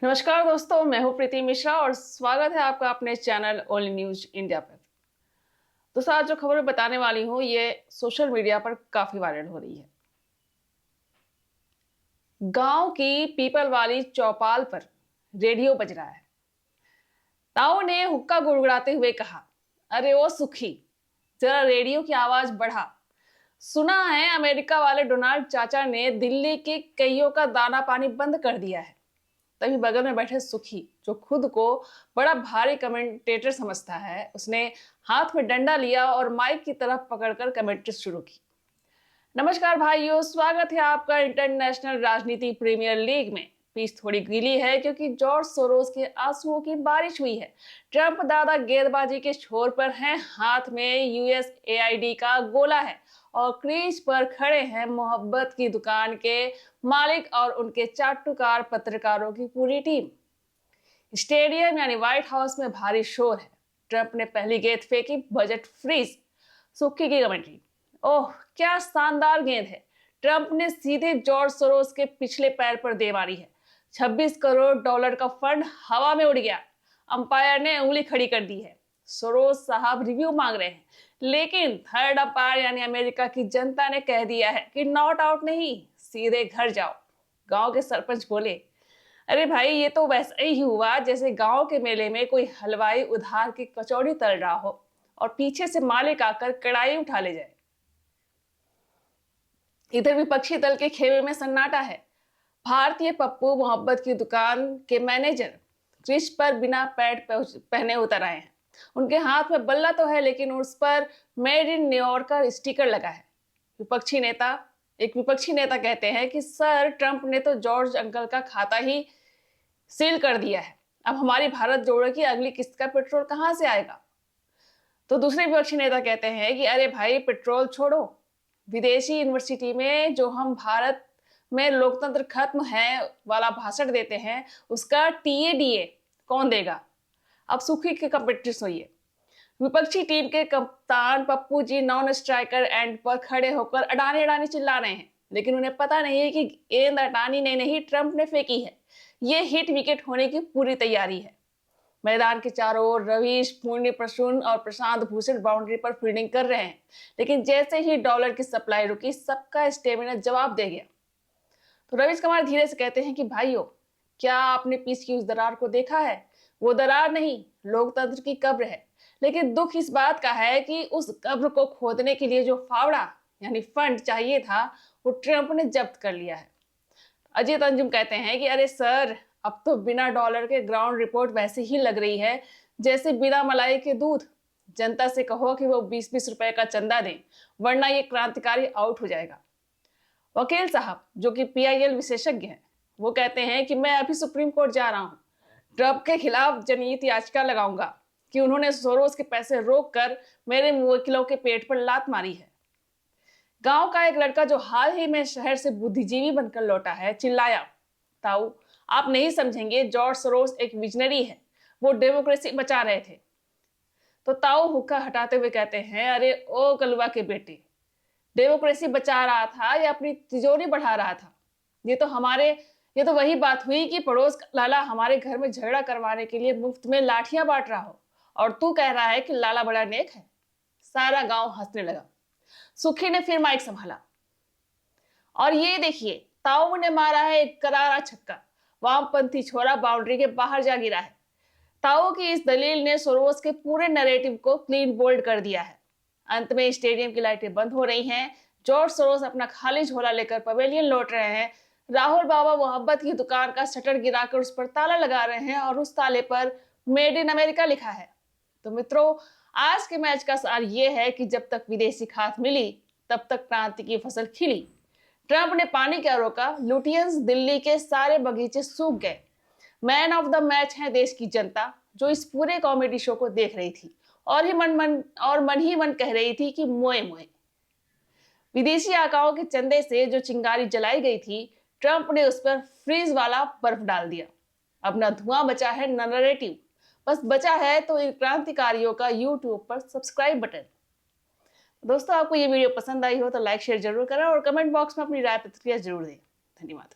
नमस्कार दोस्तों, मैं हूं प्रीति मिश्रा और स्वागत है आपका अपने चैनल ओनली न्यूज इंडिया पर। दोस्तों, आज जो खबर बताने वाली हूं ये सोशल मीडिया पर काफी वायरल हो रही है। गांव की पीपल वाली चौपाल पर रेडियो बज रहा है। ताऊ ने हुक्का गुड़गुड़ाते हुए कहा, अरे ओ सुखी, जरा रेडियो की आवाज बढ़ा। सुना है अमेरिका वाले डोनाल्ड चाचा ने दिल्ली के कईयों का दाना पानी बंद कर दिया है। तभी बगल में बैठे सुखी, जो खुद को बड़ा भारी कमेंटेटर समझता है, उसने हाथ में डंडा लिया और माइक की तरफ पकड़कर कमेंट्री शुरू की। नमस्कार भाइयों, स्वागत है आपका इंटरनेशनल राजनीति प्रीमियर लीग में। पिच थोड़ी गीली है क्योंकि जॉर्ज सोरोस के आंसुओं की बारिश हुई है। ट्रंप दादा गेंदबाजी के छोर पर हैं, हाथ में यूएसएआईडी का गोला है और क्रीज पर खड़े हैं मोहब्बत की दुकान के मालिक और उनके चाटुकार पत्रकारों की पूरी टीम। स्टेडियम यानी व्हाइट हाउस में भारी शोर है। ट्रंप ने पहली गेंद फेंकी, बजट फ्रीज। सुक्की की कमेंट्री, ओह क्या शानदार गेंद है। ट्रंप ने सीधे जॉर्ज सोरोस के पिछले पैर पर दे मारी है। 26 करोड़ डॉलर का फंड हवा में उड़ गया। अंपायर ने उंगली खड़ी कर दी है। सोरोस साहब रिव्यू मांग रहे हैं, लेकिन थर्ड अंपायर यानी अमेरिका की जनता ने कह दिया है कि नॉट आउट नहीं, सीधे घर जाओ। गांव के सरपंच बोले, अरे भाई ये तो वैसा ही हुआ जैसे गांव के मेले में कोई हलवाई उधार की कचौड़ी तल रहा हो और पीछे से मालिक आकर कड़ाई उठा ले जाए। इधर विपक्षी दल के खेमे में सन्नाटा है। भारतीय पप्पू मोहब्बत की दुकान के मैनेजर क्रिश पर बिना पैड पहने उतर आए हैं। उनके हाथ में बल्ला तो है, लेकिन उस पर मेड इन न्यूयॉर्क का स्टिकर लगा है। एक विपक्षी नेता कहते हैं कि सर, ट्रंप ने तो जॉर्ज अंकल का खाता ही सील कर दिया है। अब हमारी भारत जोड़ो की अगली किस्त का पेट्रोल कहां से आएगा? तो दूसरे विपक्षी नेता कहते हैं कि अरे भाई, पेट्रोल छोड़ो, विदेशी यूनिवर्सिटी में जो हम भारत में लोकतंत्र खत्म है वाला भाषण देते हैं, उसका टीएडीए कौन देगा? अब सुखी के कंपेटिटर सोइए। विपक्षी टीम के कप्तान Pappu ji non striker end पर खड़े होकर अडानी अडानी चिल्ला रहे हैं, लेकिन उन्हें पता नहीं है कि गेंद अडानी ने नहीं, ट्रंप ने फेंकी है। ये हिट विकेट होने की पूरी तैयारी है। मैदान के चारों ओर रवीश, पुण्य प्रसून और प्रशांत भूषण बाउंड्री पर फील्डिंग कर रहे हैं, लेकिन जैसे ही डॉलर की सप्लाई रुकी, सबका स्टेमिना जवाब दे गया। तो रवीश कुमार धीरे से कहते हैं कि भाइयों, क्या आपने पिच की उस दरार को देखा है? वो दरार नहीं, लोकतंत्र की कब्र है। लेकिन दुख इस बात का है कि उस कब्र को खोदने के लिए जो फावड़ा यानी फंड चाहिए था, वो ट्रंप ने जब्त कर लिया है। अजीत अंजुम कहते हैं कि अरे सर, अब तो बिना डॉलर के ग्राउंड रिपोर्ट वैसे ही लग रही है जैसे बिना मलाई के दूध। जनता से कहो कि वो 20-20 रुपए का चंदा दें, वरना ये क्रांतिकारी आउट हो जाएगा। वकील साहब, जो कि पीआईएल विशेषज्ञ हैं, वो कहते हैं कि मैं अभी सुप्रीम कोर्ट जा रहा हूँ। ट्रंप के खिलाफ जनहित याचिका लगाऊंगा कि उन्होंने सोरोस के पैसे रोककर मेरे वकीलों के पेट पर लात मारी है। गांव का एक लड़का जो हाल ही में शहर से बुद्धिजीवी बनकर लौटा है, चिल्लाया, ताऊ आप नहीं समझेंगे, जॉर्ज सोरोस एक विजनरी है, वो डेमोक्रेसी बचा रहे थे। तो ताऊ हुक्का हटाते हुए कहते हैं, अरे ओ कलुआ के बेटे, डेमोक्रेसी बचा रहा था या अपनी तिजोरी बढ़ा रहा था? ये तो वही बात हुई कि पड़ोस का लाला हमारे घर में झगड़ा करवाने के लिए मुफ्त में लाठियां बांट रहा हो और तू कह रहा है कि लाला बड़ा नेक है। सारा गांव हंसने लगा। सुखी ने फिर माइक संभाला, और ये देखिए, ताऊ ने मारा है एक करारा छक्का। वामपंथी छोरा बाउंड्री के बाहर जा गिरा है। ताऊ की इस दलील ने सोरोस के पूरे नैरेटिव को क्लीन बोल्ड कर दिया है। अंत में स्टेडियम की लाइटें बंद हो रही हैं। जॉर्ज सोरोस अपना खाली झोला लेकर पवेलियन लौट रहे हैं। राहुल बाबा मोहब्बत की दुकान का शटर गिराकर उस पर ताला लगा रहे हैं और उस ताले पर मेड इन अमेरिका लिखा है। तो मित्रों, आज के मैच का सार ये है कि जब तक विदेशी खाद मिली, तब तक क्रांति की फसल खिली। ट्रंप ने पानी क्या रोका, लुटियंस दिल्ली के सारे बगीचे सूख गए। मैन ऑफ द मैच है देश की जनता, जो इस पूरे कॉमेडी शो को देख रही थी और मन ही मन कह रही थी कि मोए मोए। विदेशी आकाओं के चंदे से जो चिंगारी जलाई गई थी, ट्रंप ने उस पर फ्रीज वाला बर्फ डाल दिया। अब ना धुआं बचा है, ना नैरेटिव, बस बचा है तो इन क्रांतिकारियों का यूट्यूब पर सब्सक्राइब बटन। दोस्तों, आपको ये वीडियो पसंद आई हो तो लाइक शेयर जरूर करें और कमेंट बॉक्स में अपनी राय प्रतिक्रिया जरूर दें। धन्यवाद।